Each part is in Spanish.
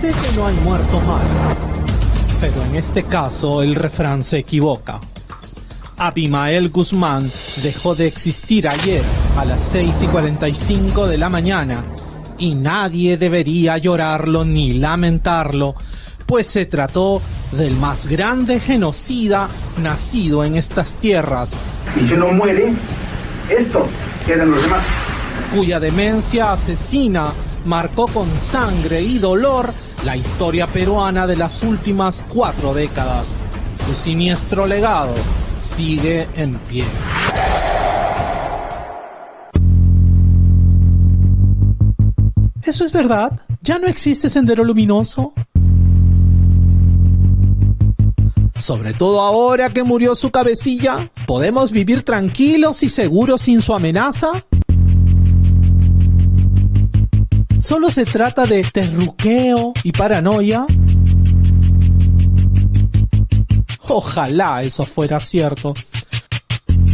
Sé que no hay muerto malo, pero en este caso el refrán se equivoca. Abimael Guzmán dejó de existir ayer a las 6:45 de la mañana y nadie debería llorarlo ni lamentarlo, pues se trató del más grande genocida nacido en estas tierras. Y si no muere, esto quedan los demás. Cuya demencia asesina marcó con sangre y dolor la historia peruana de las últimas 4 décadas. Su siniestro legado sigue en pie. ¿Eso es verdad? ¿Ya no existe Sendero Luminoso? Sobre todo ahora que murió su cabecilla, ¿podemos vivir tranquilos y seguros sin su amenaza? ¿Solo se trata de terruqueo y paranoia? Ojalá eso fuera cierto.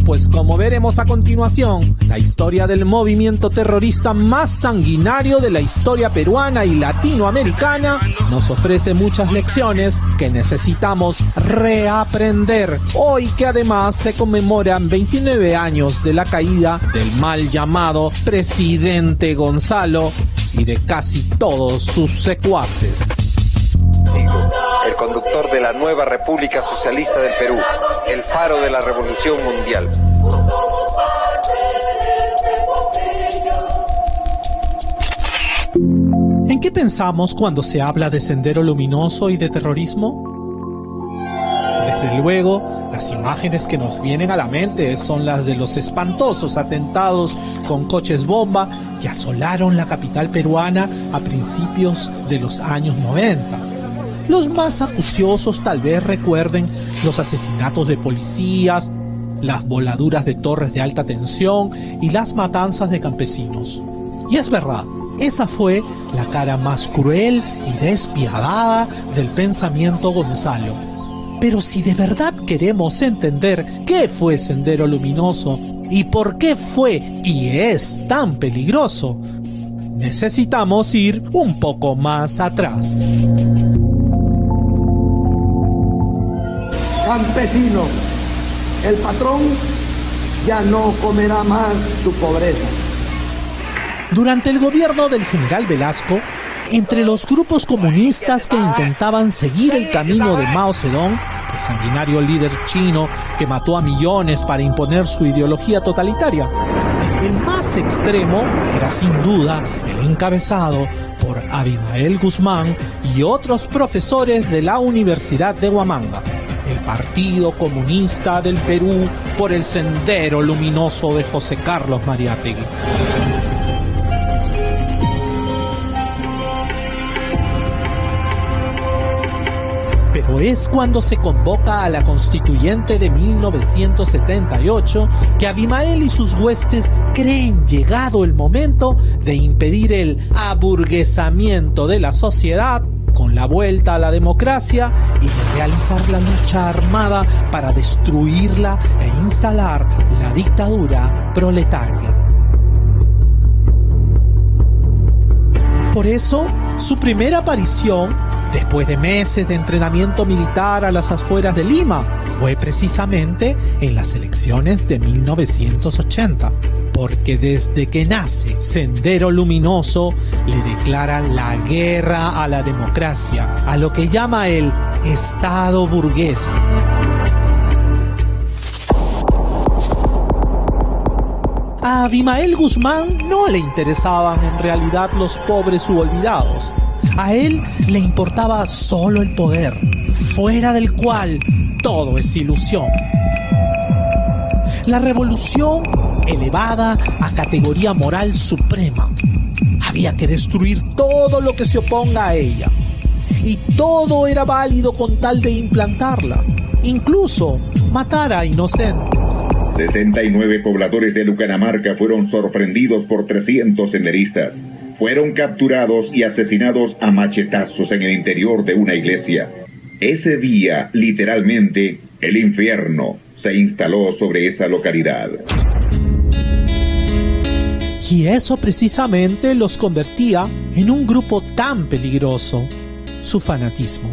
Pues como veremos a continuación, la historia del movimiento terrorista más sanguinario de la historia peruana y latinoamericana nos ofrece muchas lecciones que necesitamos reaprender. Hoy que además se conmemoran 29 años de la caída del mal llamado Presidente Gonzalo y de casi todos sus secuaces. El conductor de la nueva República Socialista del Perú, el faro de la Revolución Mundial. ¿En qué pensamos cuando se habla de Sendero Luminoso y de terrorismo? Desde luego, las imágenes que nos vienen a la mente son las de los espantosos atentados con coches bomba que asolaron la capital peruana a principios de los años 90. Los más acuciosos tal vez recuerden los asesinatos de policías, las voladuras de torres de alta tensión y las matanzas de campesinos. Y es verdad, esa fue la cara más cruel y despiadada del pensamiento Gonzalo. Pero si de verdad queremos entender qué fue Sendero Luminoso y por qué fue y es tan peligroso, necesitamos ir un poco más atrás. Campesino, el patrón ya no comerá más tu pobreza. Durante el gobierno del general Velasco, entre los grupos comunistas que intentaban seguir el camino de Mao Zedong, el sanguinario líder chino que mató a millones para imponer su ideología totalitaria, el más extremo era sin duda el encabezado por Abimael Guzmán y otros profesores de la Universidad de Huamanga, el Partido Comunista del Perú por el Sendero Luminoso de José Carlos Mariátegui. Pero es cuando se convoca a la Constituyente de 1978 que Abimael y sus huestes creen llegado el momento de impedir el aburguesamiento de la sociedad con la vuelta a la democracia y de realizar la lucha armada para destruirla e instalar la dictadura proletaria. Por eso, su primera aparición, después de meses de entrenamiento militar a las afueras de Lima, fue precisamente en las elecciones de 1980. Porque desde que nace Sendero Luminoso le declara la guerra a la democracia, a lo que llama el Estado burgués. A Abimael Guzmán no le interesaban en realidad los pobres u olvidados. A él le importaba solo el poder, fuera del cual todo es ilusión. La revolución elevada a categoría moral suprema. Había que destruir todo lo que se oponga a ella. Y todo era válido con tal de implantarla. Incluso matar a inocentes. 69 pobladores de Lucanamarca fueron sorprendidos por 300 senderistas. Fueron capturados y asesinados a machetazos en el interior de una iglesia. Ese día, literalmente, el infierno se instaló sobre esa localidad. Y eso precisamente los convertía en un grupo tan peligroso su fanatismo,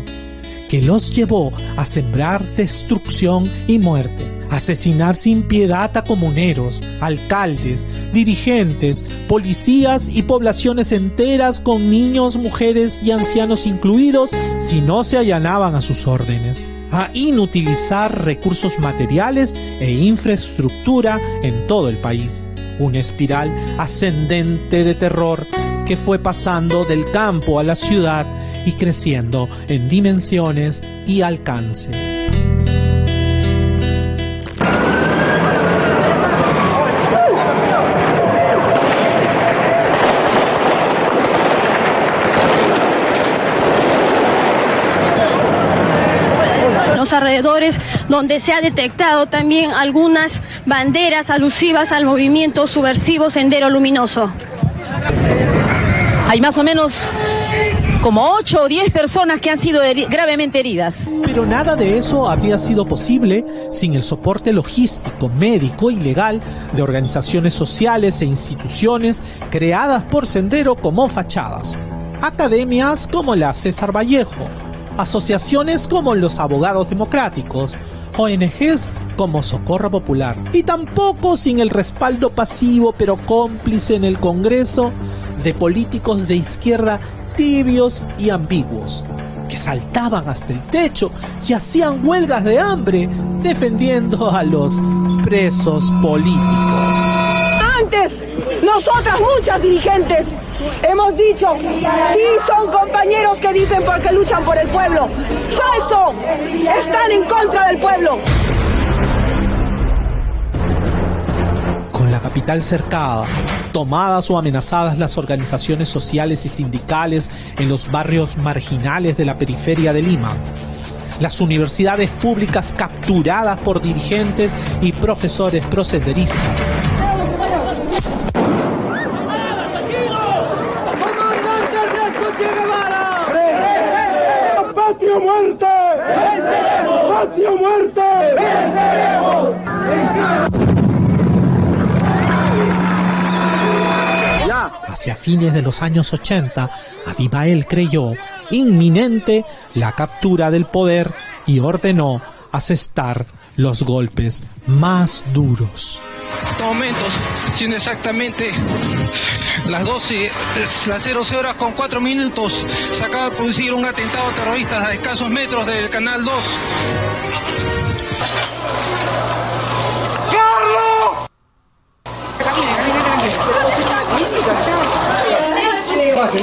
que los llevó a sembrar destrucción y muerte, asesinar sin piedad a comuneros, alcaldes, dirigentes, policías y poblaciones enteras con niños, mujeres y ancianos incluidos si no se allanaban a sus órdenes, a inutilizar recursos materiales e infraestructura en todo el país. Una espiral ascendente de terror que fue pasando del campo a la ciudad y creciendo en dimensiones y alcance. Los alrededores, donde se ha detectado también algunas banderas alusivas al movimiento subversivo Sendero Luminoso. Hay más o menos como 8 o 10 personas que han sido gravemente heridas. Pero nada de eso habría sido posible sin el soporte logístico, médico y legal de organizaciones sociales e instituciones creadas por Sendero como fachadas. Academias como la César Vallejo, asociaciones como los Abogados Democráticos, ONGs como Socorro Popular, y tampoco sin el respaldo pasivo pero cómplice en el Congreso de políticos de izquierda tibios y ambiguos, que saltaban hasta el techo y hacían huelgas de hambre defendiendo a los presos políticos. Antes, nosotras muchas dirigentes hemos dicho, sí son compañeros que dicen porque luchan por el pueblo. ¡Falso! Están en contra del pueblo. Con la capital cercada, tomadas o amenazadas las organizaciones sociales y sindicales en los barrios marginales de la periferia de Lima, las universidades públicas capturadas por dirigentes y profesores prosenderistas, ¡Patria o muerte! ¡Venceremos! ¡Patria o muerte! ¡Venceremos! hacia fines de los años 80, Abimael creyó inminente la captura del poder y ordenó asestar los golpes más duros. En estos momentos, siendo exactamente las 12, las 00 con 4 minutos, se acaba de producir un atentado terrorista a escasos metros del Canal 2. ¡Carlos!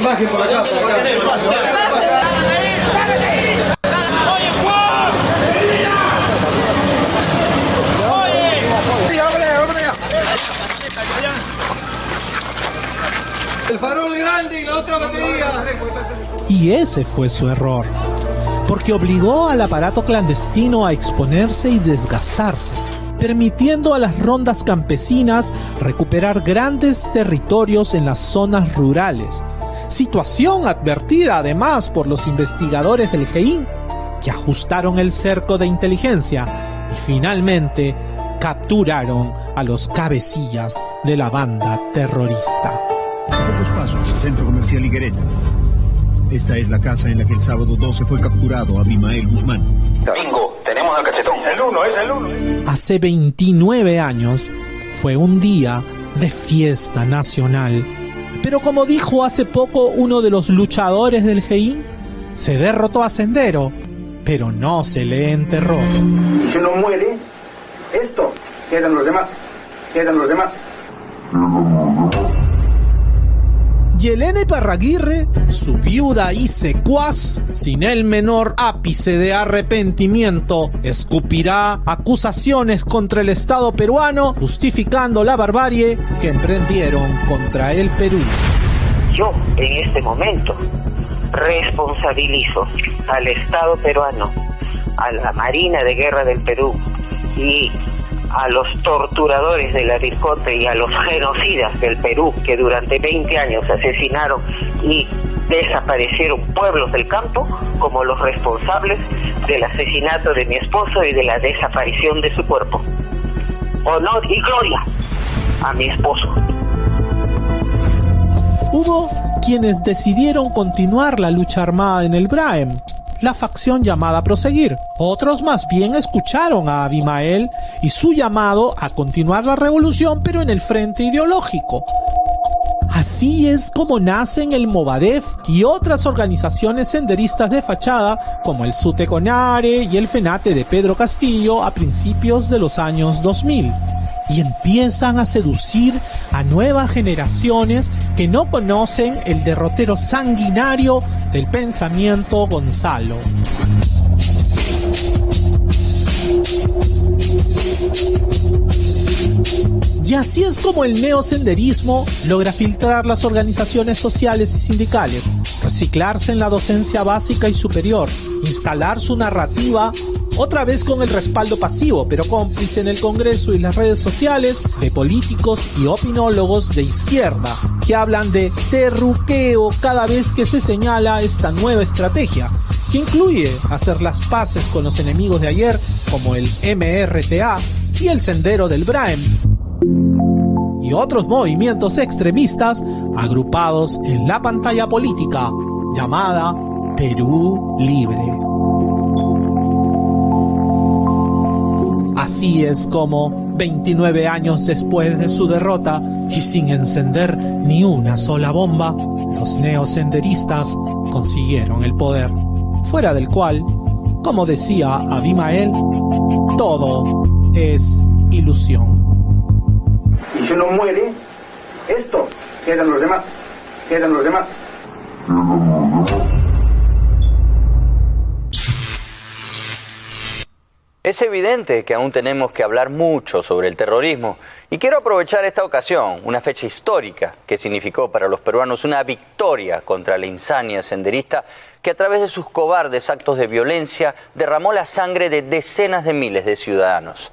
Bajen por acá, por acá. El farol grande y la otra batería. Y ese fue su error, porque obligó al aparato clandestino a exponerse y desgastarse, permitiendo a las rondas campesinas recuperar grandes territorios en las zonas rurales, situación advertida además por los investigadores del GEIN, que ajustaron el cerco de inteligencia y finalmente capturaron a los cabecillas de la banda terrorista. A pocos pasos del centro comercial Higuereta. Esta es la casa en la que el sábado 12 fue capturado Abimael Guzmán. Bingo, tenemos al cachetón. Es el uno. Hace 29 años fue un día de fiesta nacional. Pero como dijo hace poco uno de los luchadores del GEIN, se derrotó a Sendero, pero no se le enterró. Y si uno muere, esto, quedan los demás. Yelena Iparraguirre, su viuda y secuaz, sin el menor ápice de arrepentimiento, escupirá acusaciones contra el Estado peruano, justificando la barbarie que emprendieron contra el Perú. Yo, en este momento, responsabilizo al Estado peruano, a la Marina de Guerra del Perú y a los torturadores de la DIRCOTE y a los genocidas del Perú que durante 20 años asesinaron y desaparecieron pueblos del campo como los responsables del asesinato de mi esposo y de la desaparición de su cuerpo. Honor y gloria a mi esposo. Hubo quienes decidieron continuar la lucha armada en el Braem, la facción llamada a proseguir. Otros más bien escucharon a Abimael y su llamado a continuar la revolución, pero en el frente ideológico. Así es como nacen el Movadef y otras organizaciones senderistas de fachada como el Suteconare y el FENATE de Pedro Castillo a principios de los años 2000. Y empiezan a seducir a nuevas generaciones que no conocen el derrotero sanguinario del pensamiento Gonzalo. Y así es como el neosenderismo logra filtrar las organizaciones sociales y sindicales, reciclarse en la docencia básica y superior, instalar su narrativa, otra vez con el respaldo pasivo, pero cómplice en el Congreso y las redes sociales, de políticos y opinólogos de izquierda, que hablan de terruqueo cada vez que se señala esta nueva estrategia, que incluye hacer las paces con los enemigos de ayer, como el MRTA y el Sendero del Braem, y otros movimientos extremistas agrupados en la pantalla política llamada Perú Libre. Así es como, 29 años después de su derrota y sin encender ni una sola bomba, los neosenderistas consiguieron el poder, fuera del cual, como decía Abimael, todo es ilusión. Y si uno muere, esto quedan los demás, quedan los demás. Es evidente que aún tenemos que hablar mucho sobre el terrorismo y quiero aprovechar esta ocasión, una fecha histórica que significó para los peruanos una victoria contra la insania senderista que a través de sus cobardes actos de violencia derramó la sangre de decenas de miles de ciudadanos.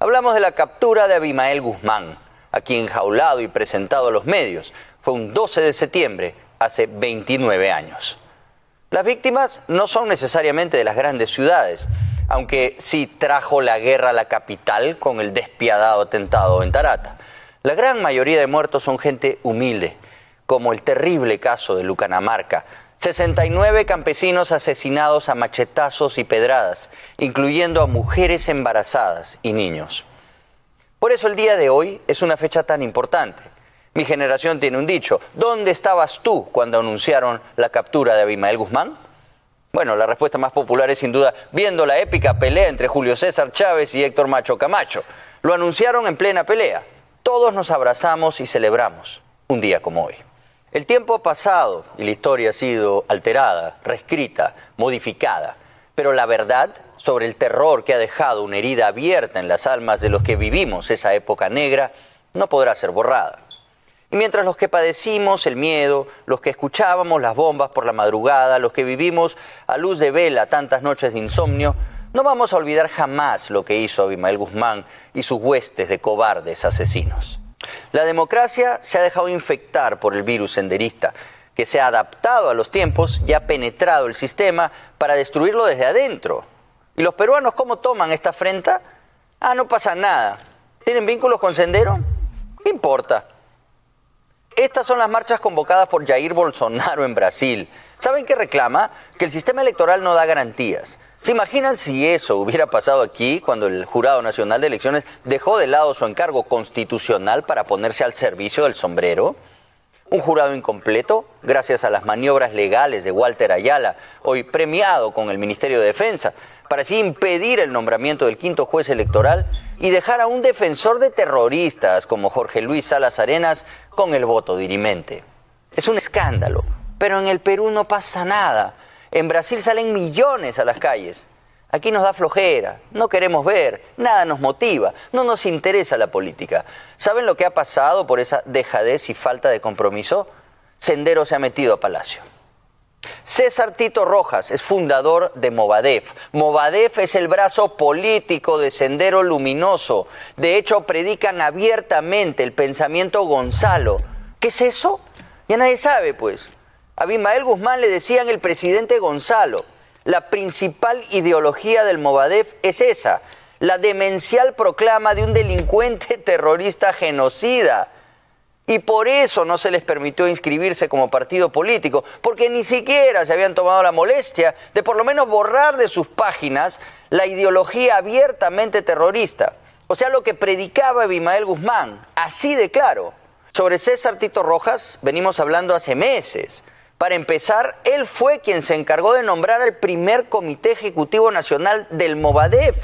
Hablamos de la captura de Abimael Guzmán, aquí enjaulado y presentado a los medios. Fue un 12 de septiembre, hace 29 años. Las víctimas no son necesariamente de las grandes ciudades, aunque sí trajo la guerra a la capital con el despiadado atentado en Tarata. La gran mayoría de muertos son gente humilde, como el terrible caso de Lucanamarca. 69 campesinos asesinados a machetazos y pedradas, incluyendo a mujeres embarazadas y niños. Por eso el día de hoy es una fecha tan importante. Mi generación tiene un dicho: ¿dónde estabas tú cuando anunciaron la captura de Abimael Guzmán? Bueno, la respuesta más popular es sin duda viendo la épica pelea entre Julio César Chávez y Héctor Macho Camacho. Lo anunciaron en plena pelea. Todos nos abrazamos y celebramos un día como hoy. El tiempo ha pasado y la historia ha sido alterada, reescrita, modificada. Pero la verdad sobre el terror que ha dejado una herida abierta en las almas de los que vivimos esa época negra no podrá ser borrada. Y mientras los que padecimos el miedo, los que escuchábamos las bombas por la madrugada, los que vivimos a luz de vela tantas noches de insomnio, no vamos a olvidar jamás lo que hizo Abimael Guzmán y sus huestes de cobardes asesinos. La democracia se ha dejado infectar por el virus senderista, que se ha adaptado a los tiempos y ha penetrado el sistema para destruirlo desde adentro. ¿Y los peruanos cómo toman esta afrenta? No pasa nada. ¿Tienen vínculos con Sendero? ¿Qué importa? Estas son las marchas convocadas por Jair Bolsonaro en Brasil. ¿Saben qué reclama? Que el sistema electoral no da garantías. ¿Se imaginan si eso hubiera pasado aquí cuando el Jurado Nacional de Elecciones dejó de lado su encargo constitucional para ponerse al servicio del sombrero? Un jurado incompleto, gracias a las maniobras legales de Walter Ayala, hoy premiado con el Ministerio de Defensa, para así impedir el nombramiento del quinto juez electoral y dejar a un defensor de terroristas como Jorge Luis Salas Arenas con el voto dirimente. Es un escándalo, pero en el Perú no pasa nada. En Brasil salen millones a las calles. Aquí nos da flojera, no queremos ver, nada nos motiva, no nos interesa la política. ¿Saben lo que ha pasado por esa dejadez y falta de compromiso? Sendero se ha metido a Palacio. César Tito Rojas es fundador de Movadef. Movadef es el brazo político de Sendero Luminoso. De hecho, predican abiertamente el pensamiento Gonzalo. ¿Qué es eso? Ya nadie sabe, pues. A Abimael Guzmán le decían el presidente Gonzalo. La principal ideología del Movadef es esa, la demencial proclama de un delincuente terrorista genocida. Y por eso no se les permitió inscribirse como partido político, porque ni siquiera se habían tomado la molestia de por lo menos borrar de sus páginas la ideología abiertamente terrorista. O sea, lo que predicaba Abimael Guzmán, así de claro. Sobre César Tito Rojas venimos hablando hace meses. Para empezar, él fue quien se encargó de nombrar al primer Comité Ejecutivo Nacional del Movadef.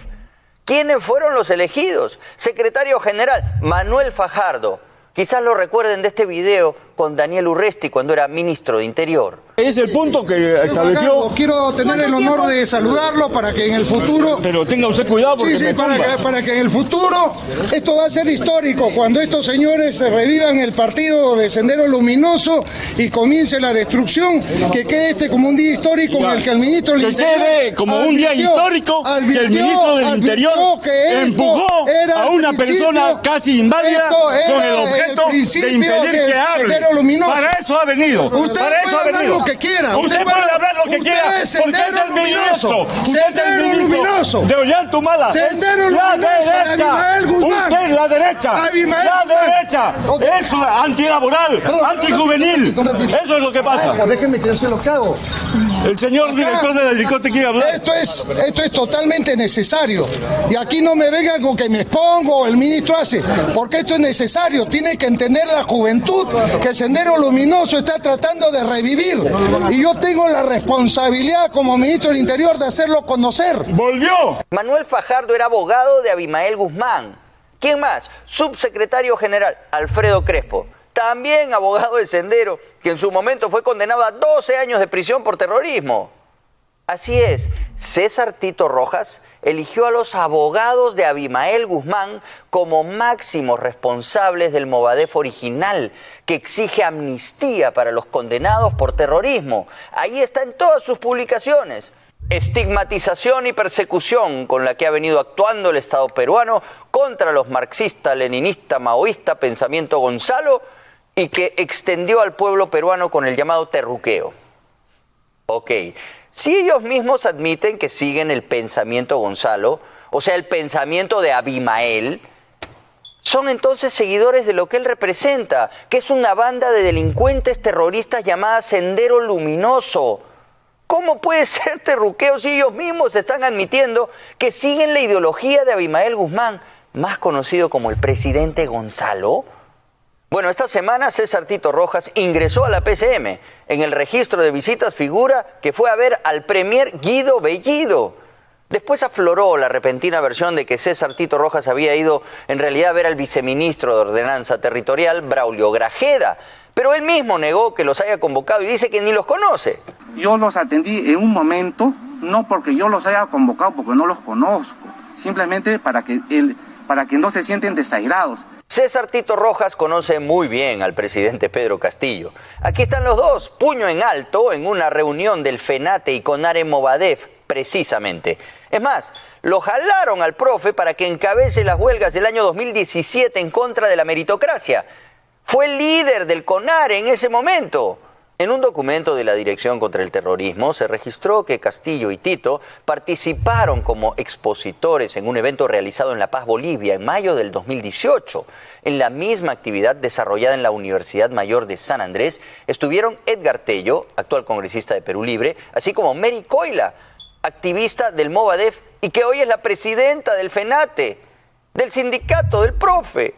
¿Quiénes fueron los elegidos? Secretario General Manuel Fajardo. Quizás lo recuerden de este video con Daniel Urresti cuando era ministro de Interior. Es el punto que estableció. Quiero tener el honor de saludarlo para que en el futuro. Pero tenga usted cuidado porque Sí, para que en el futuro esto va a ser histórico. Cuando estos señores revivan el partido de Sendero Luminoso y comience la destrucción, que quede como un día histórico en el que el ministro del Interior. Que quede como un día histórico que el ministro del Interior empujó a una persona casi inválida con el objeto de impedir que hable. Para eso ha venido. Para eso ha venido. Que quiera. Usted puede hablar lo que quiera, porque es el ministro. Usted es el ministro de Ollantumala. Sendero Luminoso, Abimael Guzmán. Usted, la derecha. La derecha es antilaboral, antijuvenil. Eso es lo que pasa. Déjeme que yo se lo cago. El señor director de la DIRCOTE quiere hablar. Esto es totalmente necesario. Y aquí no me vengan con que me expongo o el ministro hace, porque esto es necesario. Tiene que entender la juventud que Sendero Luminoso está tratando de revivir. Y yo tengo la responsabilidad como ministro del Interior de hacerlo conocer. ¡Volvió! Manuel Fajardo era abogado de Abimael Guzmán. ¿Quién más? Subsecretario General Alfredo Crespo. También abogado de Sendero, que en su momento fue condenado a 12 años de prisión por terrorismo. Así es, César Tito Rojas eligió a los abogados de Abimael Guzmán como máximos responsables del Movadef original, que exige amnistía para los condenados por terrorismo. Ahí está en todas sus publicaciones. Estigmatización y persecución con la que ha venido actuando el Estado peruano contra los marxistas, leninistas, maoístas, Pensamiento Gonzalo, y que extendió al pueblo peruano con el llamado terruqueo. Ok, si ellos mismos admiten que siguen el Pensamiento Gonzalo, o sea, el pensamiento de Abimael, son entonces seguidores de lo que él representa, que es una banda de delincuentes terroristas llamada Sendero Luminoso. ¿Cómo puede ser terruqueo si ellos mismos están admitiendo que siguen la ideología de Abimael Guzmán, más conocido como el presidente Gonzalo? Bueno, esta semana César Tito Rojas ingresó a la PCM. En el registro de visitas figura que fue a ver al premier Guido Bellido. Después afloró la repentina versión de que César Tito Rojas había ido en realidad a ver al viceministro de Ordenanza Territorial, Braulio Grajeda. Pero él mismo negó que los haya convocado y dice que ni los conoce. Yo los atendí en un momento, no porque yo los haya convocado, porque no los conozco. Simplemente para que no se sienten desairados. César Tito Rojas conoce muy bien al presidente Pedro Castillo. Aquí están los dos, puño en alto, en una reunión del FENATE y CONARE Movadef, precisamente. Es más, lo jalaron al profe para que encabece las huelgas del año 2017 en contra de la meritocracia. Fue el líder del CONARE en ese momento. En un documento de la Dirección contra el Terrorismo se registró que Castillo y Tito participaron como expositores en un evento realizado en La Paz, Bolivia, en mayo del 2018. En la misma actividad desarrollada en la Universidad Mayor de San Andrés estuvieron Edgar Tello, actual congresista de Perú Libre, así como Mary Coila, activista del Movadef y que hoy es la presidenta del FENATE, del sindicato del profe.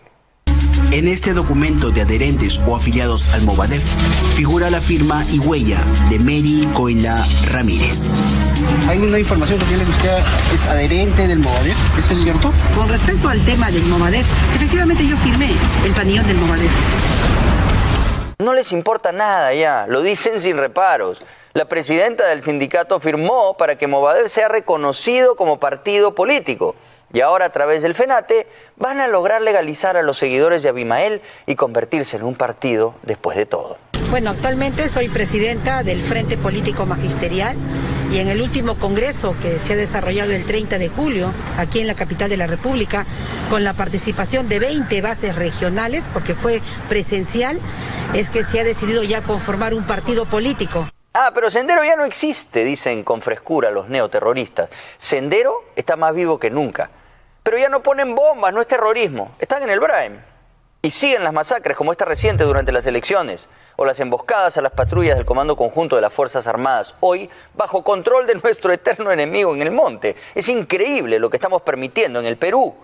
En este documento de adherentes o afiliados al Movadef figura la firma y huella de Mary Coila Ramírez. ¿Hay una información que tiene que usted es adherente del Movadef? ¿Eso es cierto? Con respecto al tema del Movadef, efectivamente yo firmé el panillón del Movadef. No les importa nada ya, lo dicen sin reparos. La presidenta del sindicato firmó para que Movadef sea reconocido como partido político. Y ahora a través del FENATE van a lograr legalizar a los seguidores de Abimael y convertirse en un partido después de todo. Bueno, actualmente soy presidenta del Frente Político Magisterial y en el último congreso que se ha desarrollado el 30 de julio aquí en la capital de la República, con la participación de 20 bases regionales, porque fue presencial, es que se ha decidido ya conformar un partido político. Ah, pero Sendero ya no existe, dicen con frescura los neoterroristas. Sendero está más vivo que nunca. Pero ya no ponen bombas, no es terrorismo. Están en el Braem. Y siguen las masacres como esta reciente durante las elecciones, o las emboscadas a las patrullas del Comando Conjunto de las Fuerzas Armadas, hoy bajo control de nuestro eterno enemigo en el monte. Es increíble lo que estamos permitiendo en el Perú.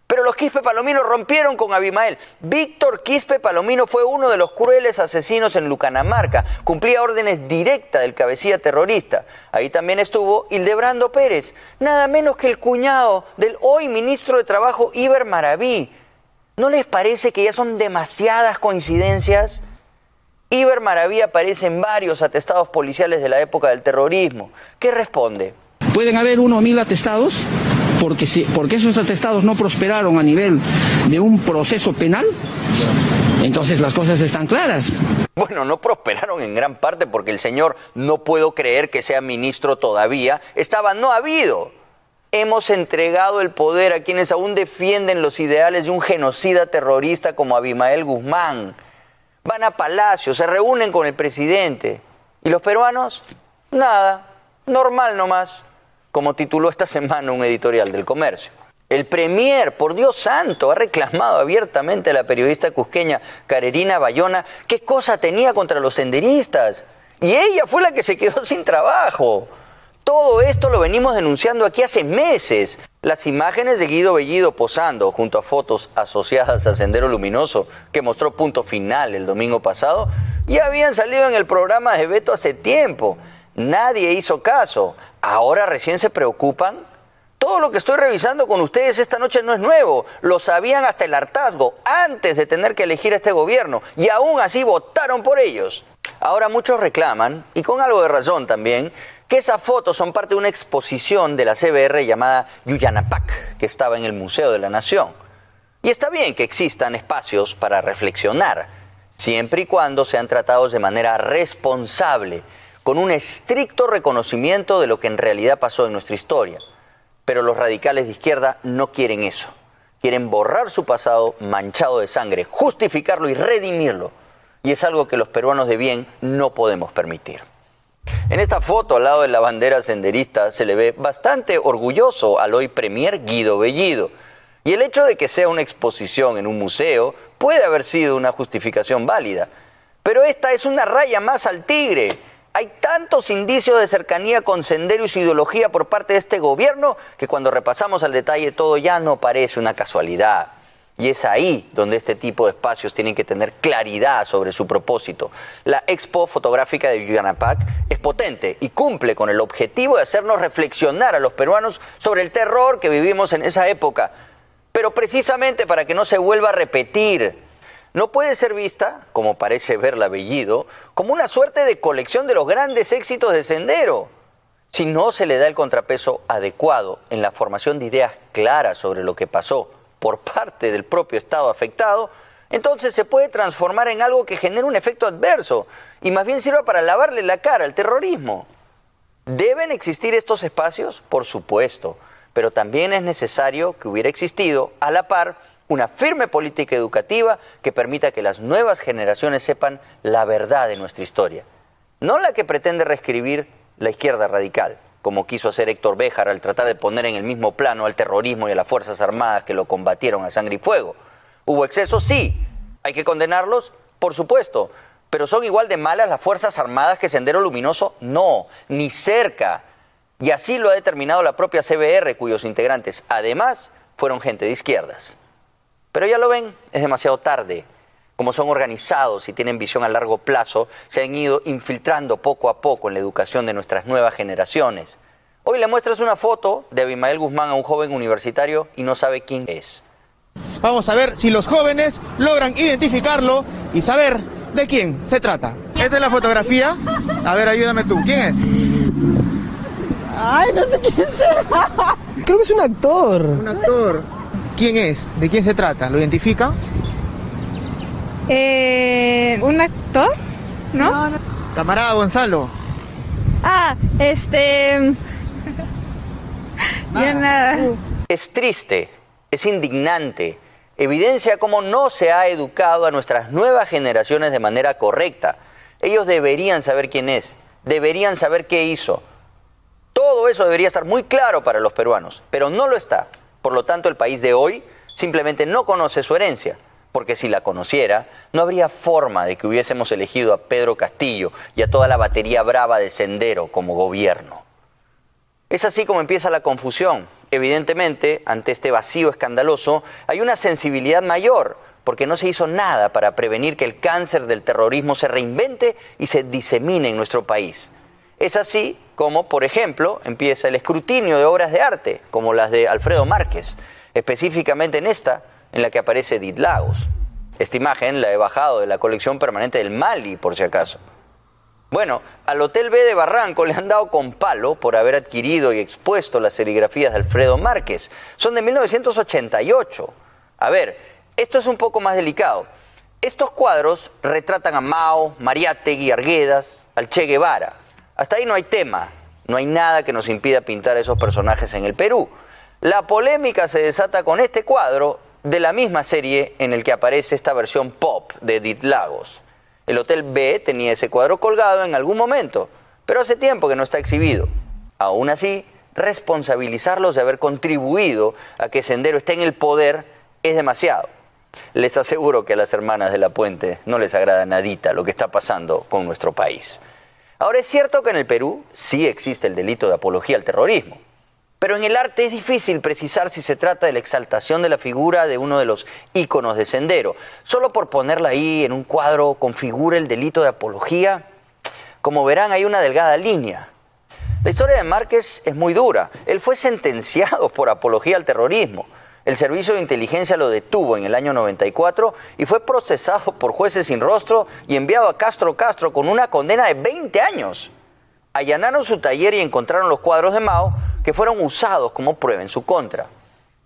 Pero los Quispe Palomino rompieron con Abimael. Víctor Quispe Palomino fue uno de los crueles asesinos en Lucanamarca. Cumplía órdenes directas del cabecilla terrorista. Ahí también estuvo Hildebrando Pérez, nada menos que el cuñado del hoy ministro de Trabajo, Iber Maraví. ¿No les parece que ya son demasiadas coincidencias? Iber Maraví aparece en varios atestados policiales de la época del terrorismo. ¿Qué responde? Pueden haber 1.000 atestados, porque esos atestados no prosperaron a nivel de un proceso penal, entonces las cosas están claras. Bueno, no prosperaron en gran parte porque el señor, no puedo creer que sea ministro todavía, estaba no habido. Hemos entregado el poder a quienes aún defienden los ideales de un genocida terrorista como Abimael Guzmán. Van a Palacio, se reúnen con el presidente. ¿Y los peruanos? Nada, normal nomás, como tituló esta semana un editorial del Comercio. El premier, por Dios santo, ha reclamado abiertamente a la periodista cusqueña Carerina Bayona qué cosa tenía contra los senderistas. Y ella fue la que se quedó sin trabajo. Todo esto lo venimos denunciando aquí hace meses. Las imágenes de Guido Bellido posando junto a fotos asociadas a Sendero Luminoso, que mostró Punto Final el domingo pasado, ya habían salido en el programa de Beto hace tiempo. Nadie hizo caso. Ahora recién se preocupan. Todo lo que estoy revisando con ustedes esta noche no es nuevo. Lo sabían hasta el hartazgo, antes de tener que elegir a este gobierno, y aún así votaron por ellos. Ahora muchos reclaman, y con algo de razón también, que esas fotos son parte de una exposición de la CBR llamada Yuyanapac, que estaba en el Museo de la Nación. Y está bien que existan espacios para reflexionar, siempre y cuando sean tratados de manera responsable, con un estricto reconocimiento de lo que en realidad pasó en nuestra historia. Pero los radicales de izquierda no quieren eso. Quieren borrar su pasado manchado de sangre, justificarlo y redimirlo. Y es algo que los peruanos de bien no podemos permitir. En esta foto, al lado de la bandera senderista, se le ve bastante orgulloso al hoy premier Guido Bellido. Y el hecho de que sea una exposición en un museo puede haber sido una justificación válida. Pero esta es una raya más al tigre. Hay tantos indicios de cercanía con Sendero y su ideología por parte de este gobierno que cuando repasamos al detalle todo ya no parece una casualidad. Y es ahí donde este tipo de espacios tienen que tener claridad sobre su propósito. La expo fotográfica de Yuyanapac es potente y cumple con el objetivo de hacernos reflexionar a los peruanos sobre el terror que vivimos en esa época. Pero precisamente para que no se vuelva a repetir. No puede ser vista, como parece verla Bellido, como una suerte de colección de los grandes éxitos de Sendero. Si no se le da el contrapeso adecuado en la formación de ideas claras sobre lo que pasó por parte del propio Estado afectado, entonces se puede transformar en algo que genere un efecto adverso y más bien sirva para lavarle la cara al terrorismo. ¿Deben existir estos espacios? Por supuesto, pero también es necesario que hubiera existido, a la par, una firme política educativa que permita que las nuevas generaciones sepan la verdad de nuestra historia. No la que pretende reescribir la izquierda radical, como quiso hacer Héctor Béjar al tratar de poner en el mismo plano al terrorismo y a las Fuerzas Armadas que lo combatieron a sangre y fuego. ¿Hubo excesos? Sí. ¿Hay que condenarlos? Por supuesto. ¿Pero son igual de malas las Fuerzas Armadas que Sendero Luminoso? No, ni cerca. Y así lo ha determinado la propia CBR, cuyos integrantes, además, fueron gente de izquierdas. Pero ya lo ven, es demasiado tarde. Como son organizados y tienen visión a largo plazo, se han ido infiltrando poco a poco en la educación de nuestras nuevas generaciones. Hoy le muestras una foto de Abimael Guzmán a un joven universitario y no sabe quién es. Vamos a ver si los jóvenes logran identificarlo y saber de quién se trata. Esta es la fotografía. A ver, ayúdame tú. ¿Quién es? Ay, no sé quién será. Creo que es un actor. Un actor. ¿Quién es? ¿De quién se trata? ¿Lo identifica? ¿Un actor? ¿No? No. Camarada Gonzalo. Ya nada. Es triste, es indignante, evidencia cómo no se ha educado a nuestras nuevas generaciones de manera correcta. Ellos deberían saber quién es, deberían saber qué hizo. Todo eso debería estar muy claro para los peruanos, pero no lo está. Por lo tanto, el país de hoy simplemente no conoce su herencia. porque si la conociera, no habría forma de que hubiésemos elegido a Pedro Castillo y a toda la batería brava de Sendero como gobierno. Es así como empieza la confusión. Evidentemente, ante este vacío escandaloso, hay una sensibilidad mayor, porque no se hizo nada para prevenir que el cáncer del terrorismo se reinvente y se disemine en nuestro país. Es así como, por ejemplo, empieza el escrutinio de obras de arte, como las de Alfredo Márquez, específicamente en esta, en la que aparece Edith Lagos. Esta imagen la he bajado de la colección permanente del Mali, por si acaso. Bueno, al Hotel B de Barranco le han dado con palo por haber adquirido y expuesto las serigrafías de Alfredo Márquez. Son de 1988. A ver, esto es un poco más delicado. Estos cuadros retratan a Mao, Mariátegui, Arguedas, al Che Guevara. Hasta ahí no hay tema, no hay nada que nos impida pintar a esos personajes en el Perú. La polémica se desata con este cuadro de la misma serie en el que aparece esta versión pop de Edith Lagos. El Hotel B tenía ese cuadro colgado en algún momento, pero hace tiempo que no está exhibido. Aún así, responsabilizarlos de haber contribuido a que Sendero esté en el poder es demasiado. Les aseguro que a las hermanas de la Puente no les agrada nadita lo que está pasando con nuestro país. Ahora, es cierto que en el Perú sí existe el delito de apología al terrorismo, pero en el arte es difícil precisar si se trata de la exaltación de la figura de uno de los íconos de Sendero. Solo por ponerla ahí en un cuadro configura el delito de apología. Como verán, hay una delgada línea. La historia de Márquez es muy dura. Él fue sentenciado por apología al terrorismo. El Servicio de Inteligencia lo detuvo en el año 94 y fue procesado por jueces sin rostro y enviado a Castro con una condena de 20 años. Allanaron su taller y encontraron los cuadros de Mao que fueron usados como prueba en su contra.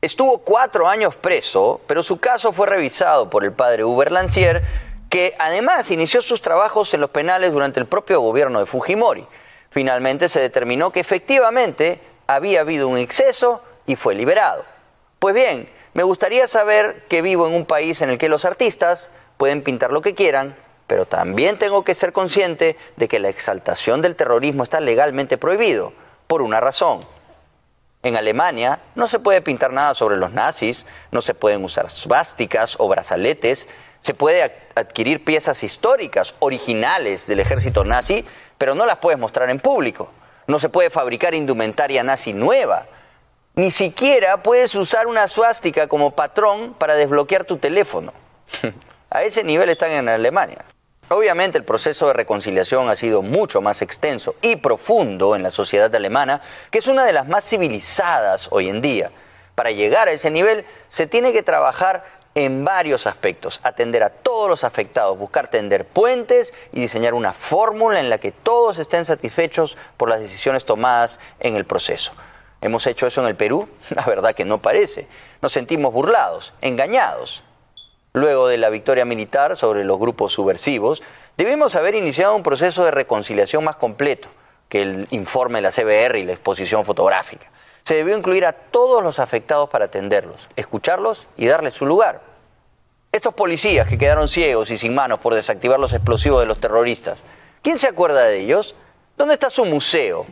Estuvo 4 años preso, pero su caso fue revisado por el padre Hubert Lancier, que además inició sus trabajos en los penales durante el propio gobierno de Fujimori. Finalmente se determinó que efectivamente había habido un exceso y fue liberado. Pues bien, me gustaría saber que vivo en un país en el que los artistas pueden pintar lo que quieran, pero también tengo que ser consciente de que la exaltación del terrorismo está legalmente prohibido, por una razón. En Alemania no se puede pintar nada sobre los nazis, no se pueden usar svásticas o brazaletes, se puede adquirir piezas históricas, originales del ejército nazi, pero no las puedes mostrar en público. No se puede fabricar indumentaria nazi nueva. Ni siquiera puedes usar una suástica como patrón para desbloquear tu teléfono. A ese nivel están en Alemania. Obviamente el proceso de reconciliación ha sido mucho más extenso y profundo en la sociedad alemana, que es una de las más civilizadas hoy en día. Para llegar a ese nivel se tiene que trabajar en varios aspectos, atender a todos los afectados, buscar tender puentes y diseñar una fórmula en la que todos estén satisfechos por las decisiones tomadas en el proceso. ¿Hemos hecho eso en el Perú? La verdad que no parece. Nos sentimos burlados, engañados. Luego de la victoria militar sobre los grupos subversivos, debimos haber iniciado un proceso de reconciliación más completo que el informe de la CBR y la exposición fotográfica. Se debió incluir a todos los afectados para atenderlos, escucharlos y darles su lugar. Estos policías que quedaron ciegos y sin manos por desactivar los explosivos de los terroristas, ¿quién se acuerda de ellos? ¿Dónde está su museo?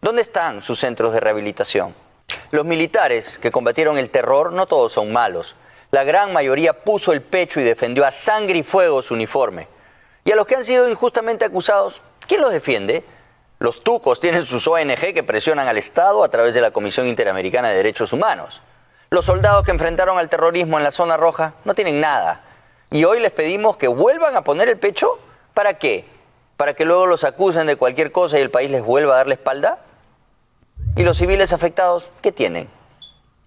¿Dónde están sus centros de rehabilitación? Los militares que combatieron el terror no todos son malos. La gran mayoría puso el pecho y defendió a sangre y fuego su uniforme. Y a los que han sido injustamente acusados, ¿quién los defiende? Los tucos tienen sus ONG que presionan al Estado a través de la Comisión Interamericana de Derechos Humanos. Los soldados que enfrentaron al terrorismo en la zona roja no tienen nada. Y hoy les pedimos que vuelvan a poner el pecho. ¿Para qué? ¿Para que luego los acusen de cualquier cosa y el país les vuelva a dar la espalda? ¿Y los civiles afectados qué tienen?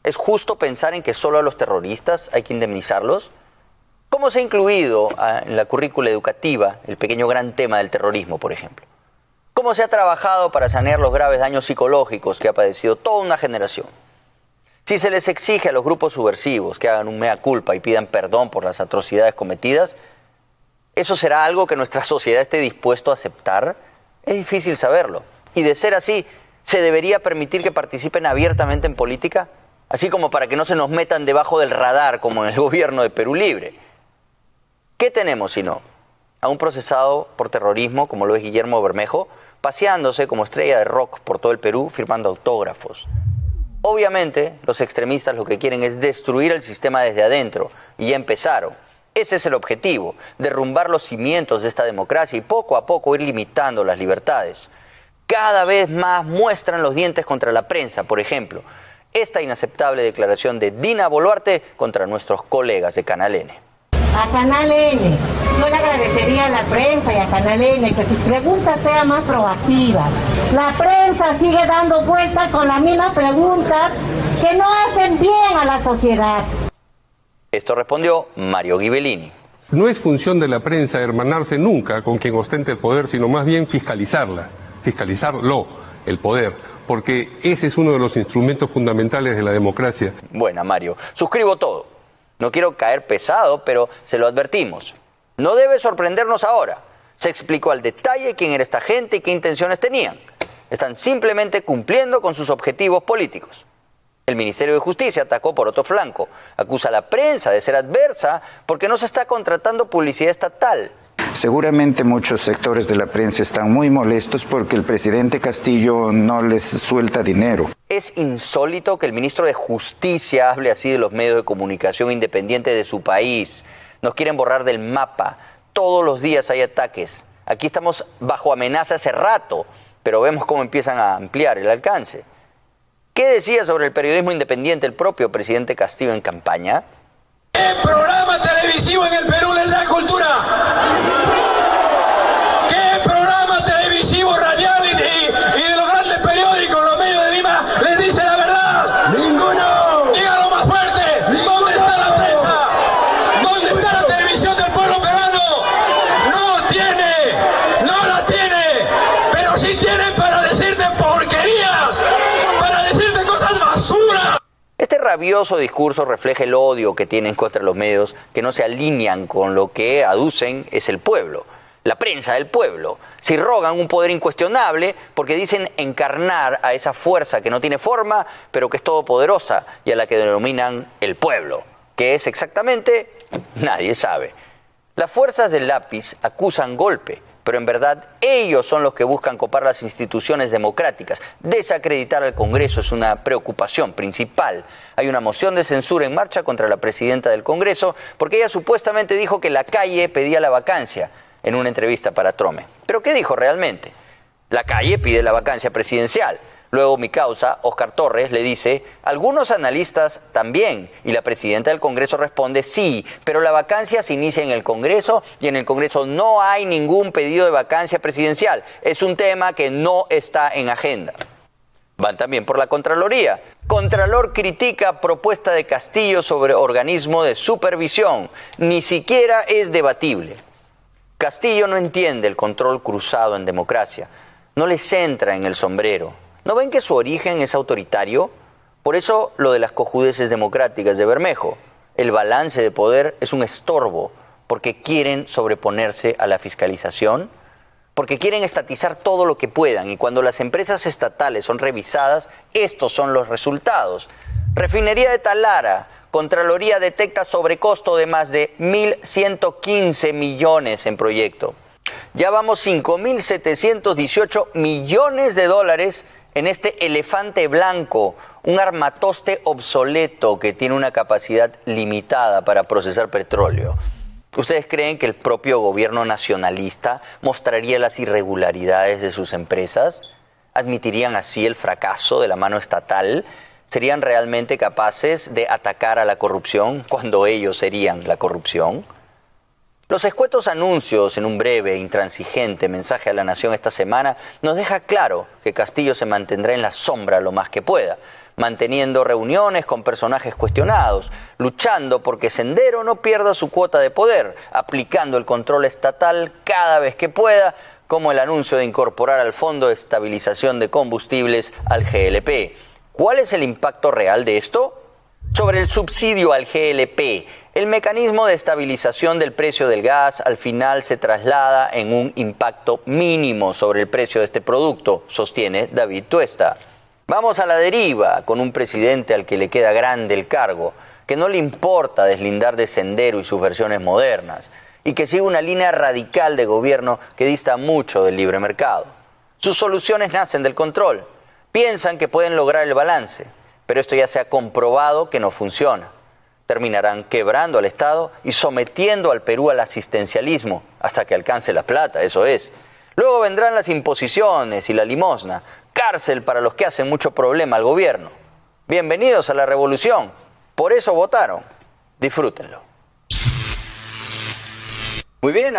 ¿Es justo pensar en que solo a los terroristas hay que indemnizarlos? ¿Cómo se ha incluido en la currícula educativa el pequeño gran tema del terrorismo, por ejemplo? ¿Cómo se ha trabajado para sanear los graves daños psicológicos que ha padecido toda una generación? Si se les exige a los grupos subversivos que hagan un mea culpa y pidan perdón por las atrocidades cometidas, ¿eso será algo que nuestra sociedad esté dispuesto a aceptar? Es difícil saberlo. Y de ser así, ¿se debería permitir que participen abiertamente en política? Así como para que no se nos metan debajo del radar como en el gobierno de Perú Libre. ¿Qué tenemos si no? A un procesado por terrorismo como lo es Guillermo Bermejo, paseándose como estrella de rock por todo el Perú firmando autógrafos. Obviamente los extremistas lo que quieren es destruir el sistema desde adentro y ya empezaron. Ese es el objetivo, derrumbar los cimientos de esta democracia y poco a poco ir limitando las libertades. Cada vez más muestran los dientes contra la prensa, por ejemplo, esta inaceptable declaración de Dina Boluarte contra nuestros colegas de Canal N. A Canal N, yo le agradecería a la prensa y a Canal N que sus preguntas sean más proactivas. La prensa sigue dando vueltas con las mismas preguntas que no hacen bien a la sociedad. Esto respondió Mario Ghibellini. No es función de la prensa hermanarse nunca con quien ostente el poder, sino más bien fiscalizarlo, el poder, porque ese es uno de los instrumentos fundamentales de la democracia. Buena, Mario. Suscribo todo. No quiero caer pesado, pero se lo advertimos. No debe sorprendernos ahora. Se explicó al detalle quién era esta gente y qué intenciones tenían. Están simplemente cumpliendo con sus objetivos políticos. El Ministerio de Justicia atacó por otro flanco. Acusa a la prensa de ser adversa porque no se está contratando publicidad estatal. Seguramente muchos sectores de la prensa están muy molestos porque el presidente Castillo no les suelta dinero. Es insólito que el ministro de Justicia hable así de los medios de comunicación independientes de su país. Nos quieren borrar del mapa. Todos los días hay ataques. Aquí estamos bajo amenaza hace rato, pero vemos cómo empiezan a ampliar el alcance. ¿Qué decía sobre el periodismo independiente el propio presidente Castillo en campaña? ¿Qué programa televisivo en el Perú les da cultura? ¿Qué programa televisivo radial y de los grandes periódicos, los medios de Lima, les dice la verdad? ¡Ninguno! Dígalo más fuerte. ¿Dónde está la prensa? ¿Dónde está la televisión del pueblo peruano? No la tiene, pero sí tienen para decirte porquerías, para decirte cosas basura. Este rabioso discurso refleja el odio que tienen contra los medios que no se alinean con lo que aducen es el pueblo, la prensa del pueblo. Se rogan un poder incuestionable porque dicen encarnar a esa fuerza que no tiene forma, pero que es todopoderosa y a la que denominan el pueblo. ¿Qué es exactamente? Nadie sabe. Las fuerzas del lápiz acusan golpe, pero en verdad ellos son los que buscan copar las instituciones democráticas. Desacreditar al Congreso es una preocupación principal. Hay una moción de censura en marcha contra la presidenta del Congreso porque ella supuestamente dijo que la calle pedía la vacancia en una entrevista para Trome. ¿Pero qué dijo realmente? La calle pide la vacancia presidencial. Luego mi causa, Oscar Torres, le dice, algunos analistas también, y la presidenta del Congreso responde, sí, pero la vacancia se inicia en el Congreso y en el Congreso no hay ningún pedido de vacancia presidencial. Es un tema que no está en agenda. Van también por la Contraloría. Contralor critica propuesta de Castillo sobre organismo de supervisión. Ni siquiera es debatible. Castillo no entiende el control cruzado en democracia. No le centra en el sombrero. ¿No ven que su origen es autoritario? Por eso lo de las cojudeces democráticas de Bermejo. El balance de poder es un estorbo porque quieren sobreponerse a la fiscalización, porque quieren estatizar todo lo que puedan y cuando las empresas estatales son revisadas, estos son los resultados. Refinería de Talara, Contraloría detecta sobrecosto de más de 1.115 millones en proyecto. Ya vamos 5.718 millones de dólares en este elefante blanco, un armatoste obsoleto que tiene una capacidad limitada para procesar petróleo. ¿Ustedes creen que el propio gobierno nacionalista mostraría las irregularidades de sus empresas? ¿Admitirían así el fracaso de la mano estatal? ¿Serían realmente capaces de atacar a la corrupción cuando ellos serían la corrupción? Los escuetos anuncios en un breve e intransigente mensaje a la nación esta semana nos deja claro que Castillo se mantendrá en la sombra lo más que pueda, manteniendo reuniones con personajes cuestionados, luchando porque Sendero no pierda su cuota de poder, aplicando el control estatal cada vez que pueda, como el anuncio de incorporar al Fondo de Estabilización de Combustibles al GLP. ¿Cuál es el impacto real de esto? Sobre el subsidio al GLP, el mecanismo de estabilización del precio del gas al final se traslada en un impacto mínimo sobre el precio de este producto, sostiene David Tuesta. Vamos a la deriva con un presidente al que le queda grande el cargo, que no le importa deslindar de Sendero y sus versiones modernas, y que sigue una línea radical de gobierno que dista mucho del libre mercado. Sus soluciones nacen del control. Piensan que pueden lograr el balance, pero esto ya se ha comprobado que no funciona. Terminarán quebrando al Estado y sometiendo al Perú al asistencialismo hasta que alcance la plata, eso es. Luego vendrán las imposiciones y la limosna, cárcel para los que hacen mucho problema al gobierno. Bienvenidos a la revolución, por eso votaron. Disfrútenlo. Muy bien.